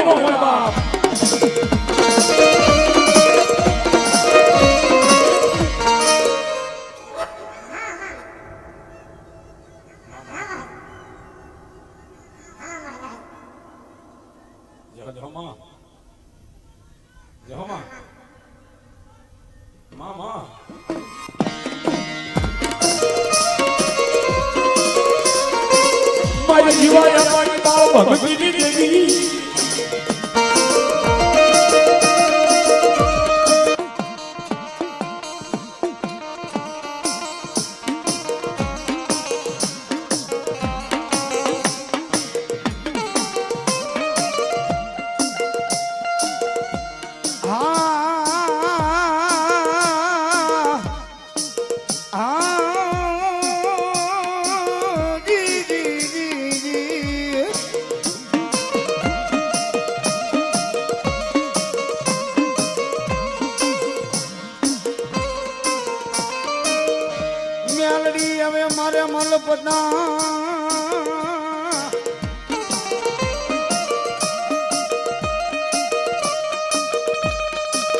મેલડી નો હોય બાપ જીવાયા પાણી બાળ ભગવતી દેવી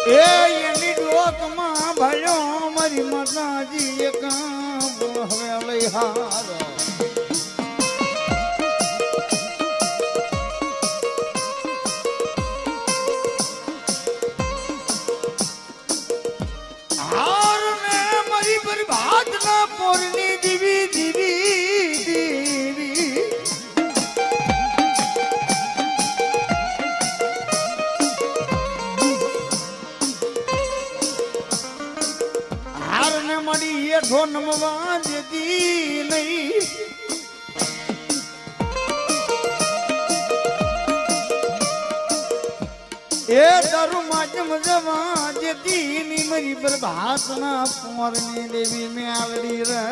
એની ડોકમાં ભયો મારી માતાજી એક હવે લઈ હારો હાર ને મારી બરબાદ ના પોરની દીવી દીવી દીવી મળી એઠો નમવા જતી નહીં એ તારું માધ્યમ જવા જતી ની મારી બરબાદ ના પોરની દેવી મેલડી રે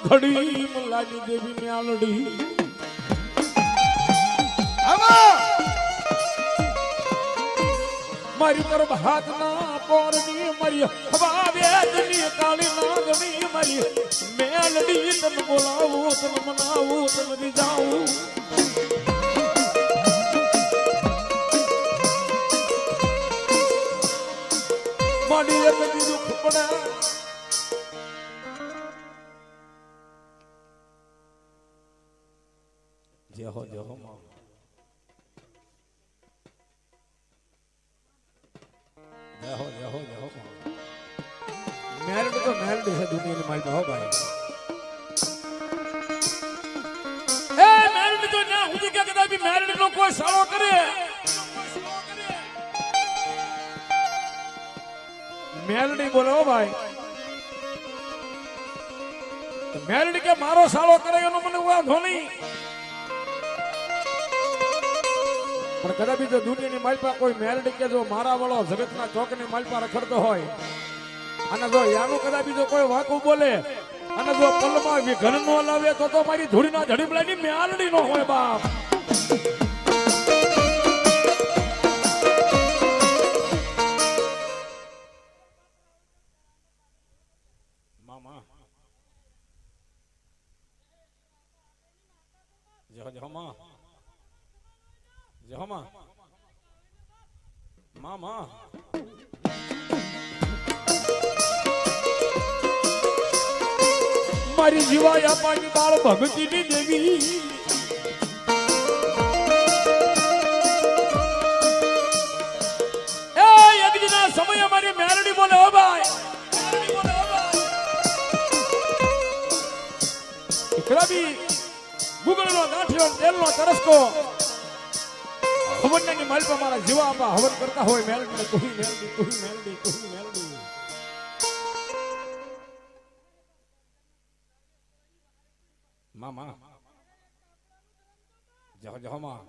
ધડી મલાજી દેવી મેલડી મારી તરફ હાથ ના પોરની મારી હવા વેદની કાળી નાગણી મારી મેલડી તને બોલાવું તને મનાવું તને રીઝાવું મારી એક દુઃખ પડે જય હો જય હો જય હો જય હો જય હો મેલડી તો મેલડી છે દુનિયાની મારી હો ભાઈ એ મેલડી તો ના હું કે કદાપી મેલડી નો કોઈ સાળો કરે મેલડી બોલો ભાઈ મેલડી કે મારો સાળો કરે એનો મને વાંધો નહીં પણ કદાપી જો દુનિયાની માલપા કોઈ મેલડી કે જો મારા વાળો જગતના ચોકની માલપા રખડતો હોય અને જો યાનું કદાપી જો કોઈ વાકું બોલે અને જો પલમાં ઘર નો લાવે તો મારી ધૂળીના જડીબલાની મેલડી નો હોય બાપ મામા જહમા જહમા મામા મારી જીવાયા પાણી બાળ ભગતીની દેવી એ યજ્ઞના સમયે મારી મેલડી બોલે હો ભાઈ ઇકરાબી ગુગળનો ગાંઠિયો તેલનો તરસકો હવનની માલપા મારા જીવા આપા હવન કરતા હોય મેલડી તુહી મેલડી તુહી મેલડી તુહી મેલડી મામા જહ જહમા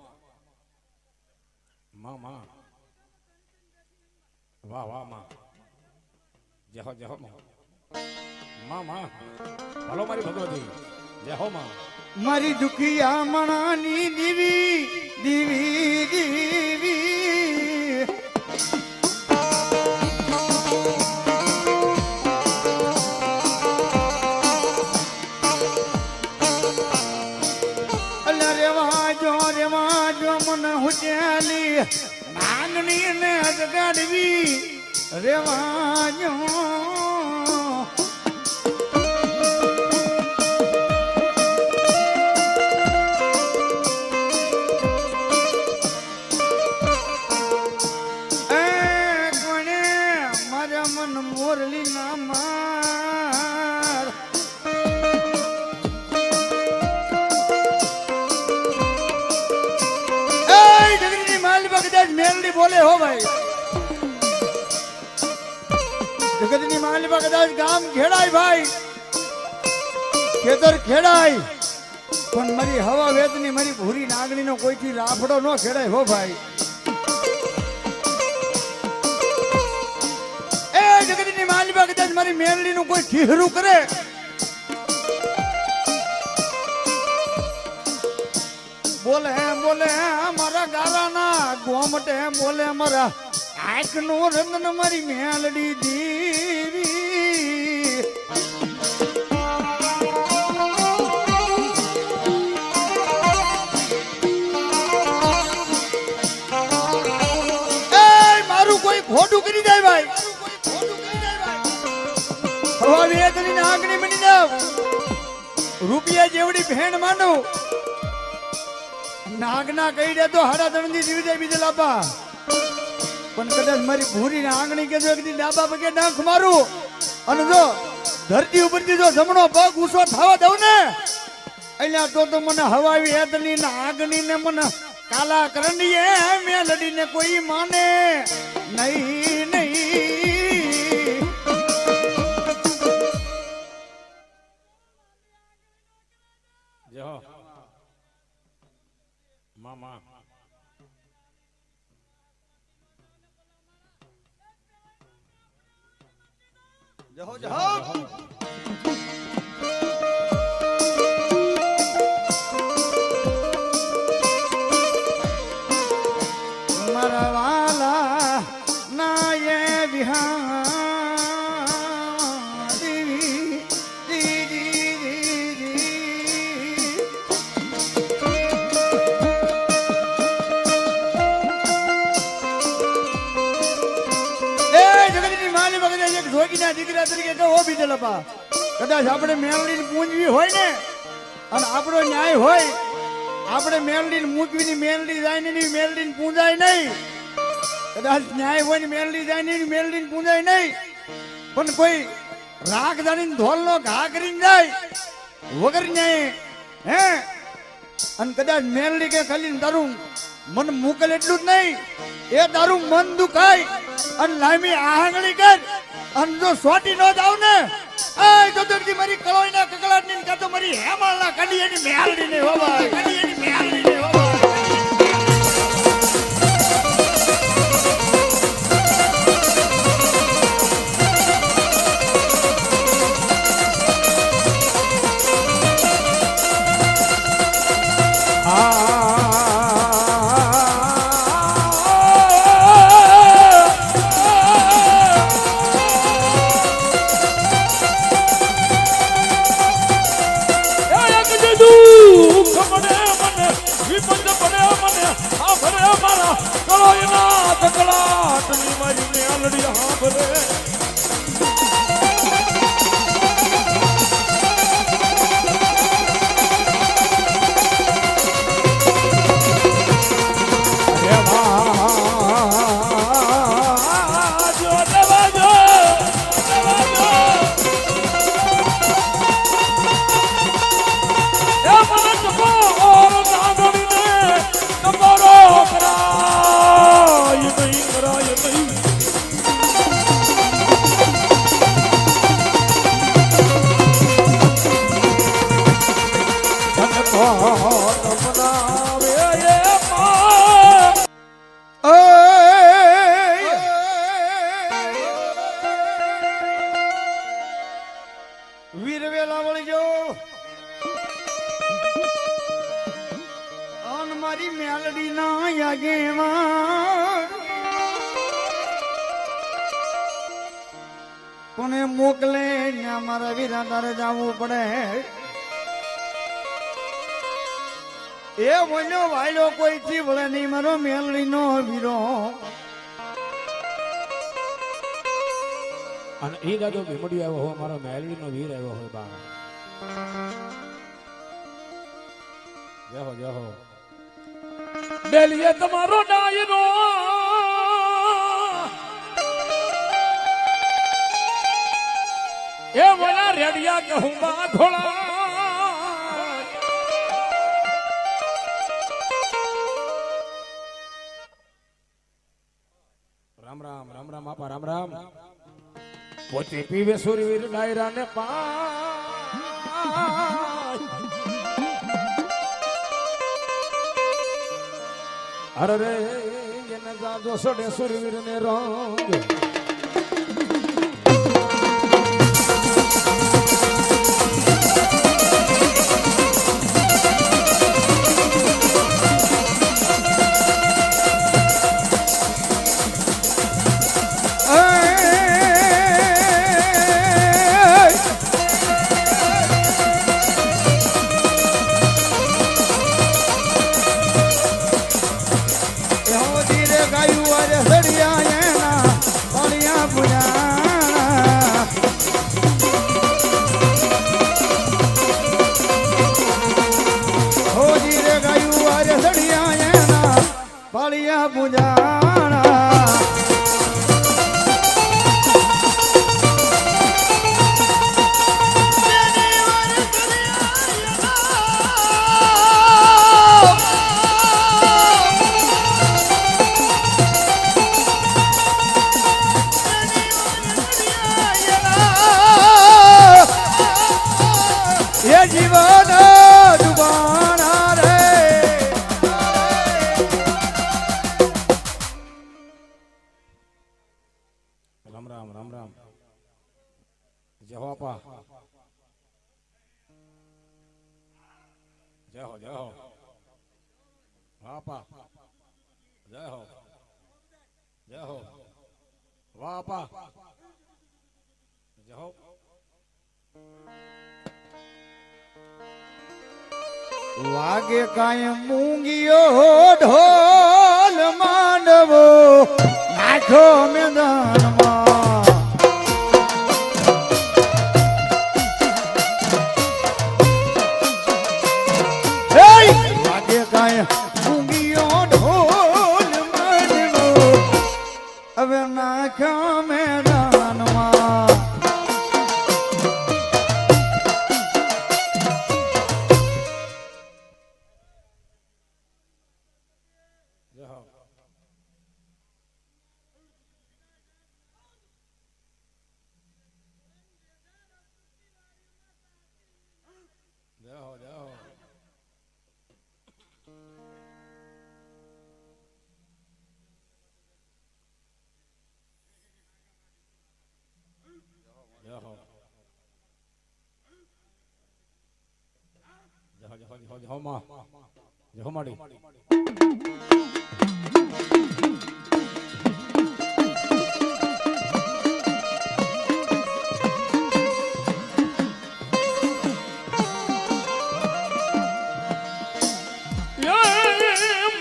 માં માં વાહ વાહ માં જય હો માં માં હાલો મારી ભગવતી જય હો માં મારી દુખિયા મણાની દીવી દીવી દીવી અલ્યા રેવાજો મને હુજેલી નાગણી ને જગાડવી રેવાજો મોરલી ના માર જગતની માલિકા કદાચ મેલડી બોલે હો ભાઈ જગતની માલિકા કદાચ ગામ ખેડાય ભાઈ ખેતર ખેડાય પણ મારી હવા વેદની મારી ભૂરી નાગણીનો કોઈથી લાફડો ન ખેડાય હો ભાઈ જગતની માલિકા કદાચ મારી મેલડી નું કોઈ ખીહરું કરે બોલે મારા ગારાના ગોમટે બોલે મારા આંખ નું રંગન મારી મેલડી દીવી મારું કોઈ ખોટું કરી જાય ભાઈ આગણી બની જાવ રૂપિયા જેવડી ભેણ માંડું નાગના કહી દે તો હાડા ધણની જીવી જાય બીજે લાપા પણ કદાચ મારી ભૂરી ને આંગણી કે જો એક દી ડાબા પગે નાખ મારું અને જો ધરતી ઉપરથી જો જમણો પગ ઊંચો થવા દઉં ને અહીંયા તો મને હવાવી હેતની ને આગણી ને મને કાલા કરંડીએ મેલડીને કોઈ માને નહીં મામા જહો મારા વાલા નાયે વિહા દીકરા તરીકે કહો બીજે લપા કદાચ આપણે મેલડીને પૂંજવી હોય ને અને આપણો ન્યાય હોય આપણે મેલડીને મૂકવીની મેલડી જાય ને મેલડીને પૂંજાય નહીં કદાચ ન્યાય હોય ને મેલડી જાય ને મેલડીને પૂંજાય નહીં પણ કોઈ રાખ જાણીને ધોલનો ઘા કરીને જાય વગર ન્યાય હે અને કદાચ મેલડી કે ખાલી તારું મન મૂકેલ એટલું જ નહીં એ તારું મન દુખાય અને લાંબી આહંગળી કર અને જો સોટી નો જાવ ને એ તો મારી કળોઈના કકળાટની કાં તો મારી હેમાળના કડીએની મેલડી ને હોવા કડીએની મેલડી ને હોવા કોને મોકલે ત્યાં મારા વીરા તારે જવું પડે એ બોલ્યો વાયલો કોઈ થી વળે નહીં મારો મેલડી નો વીરો અને એ દાદો ભીમડી આવ્યો હોય મારો મેલડી નો વીર આવ્યો હોય બા જય હો જય હો ડેલીએ તમારો ડાયરો એ વના રેડિયા કહું બા ઘોડા રામ રામ રામ રામ આપા રામ રામ પોતે પીવે સુરવીર ડાયરા ને અરે રે એને જાજો સડે સુરવીર ને રંગ પાળિયા પૂજાણા એ જીવન દુબાણા રે રામ રામ રામ રામ જય હો આપા જય હો આપા જય હો વાહ આપા જય હો વાગે કાય મૂંગીયો ઢોલ માંડવો નાખો મેદાનમાં વાગે કાય મૂંગીયો ઢોલ માંડવો હવે નાખો મેદાનમાં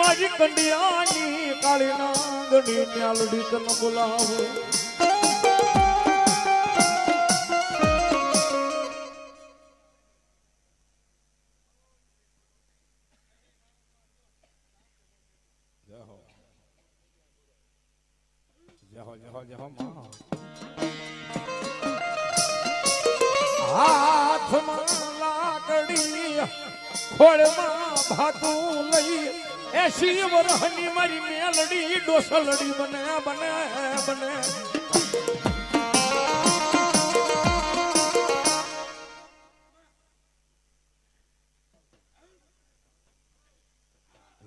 મારી કંડિયાની કાળી નાંગણી ન્યાલડી તને બોલાવે હાથમાં લાકડી ખોળમાં ભાતું લઈ 80 વર્ષની મારી મેલડી ડોસલડી બને બને બને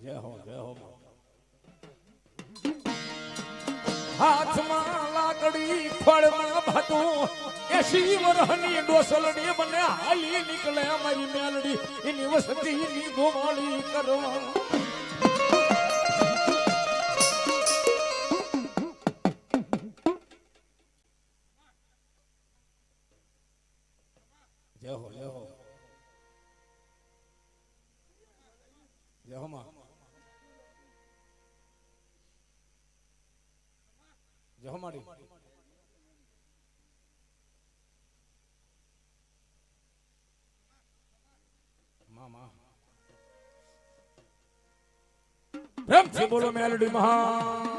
જય હો હાથમાં લાકડી ખોળમાં ભાતું 80 વર્ષની ડોસલડી બને હાલી નીકળે અમારી મેલડી એની વસતીની ગોમાળી કરવા અમારી મામા પ્રેમથી બોલો મેલડી મહા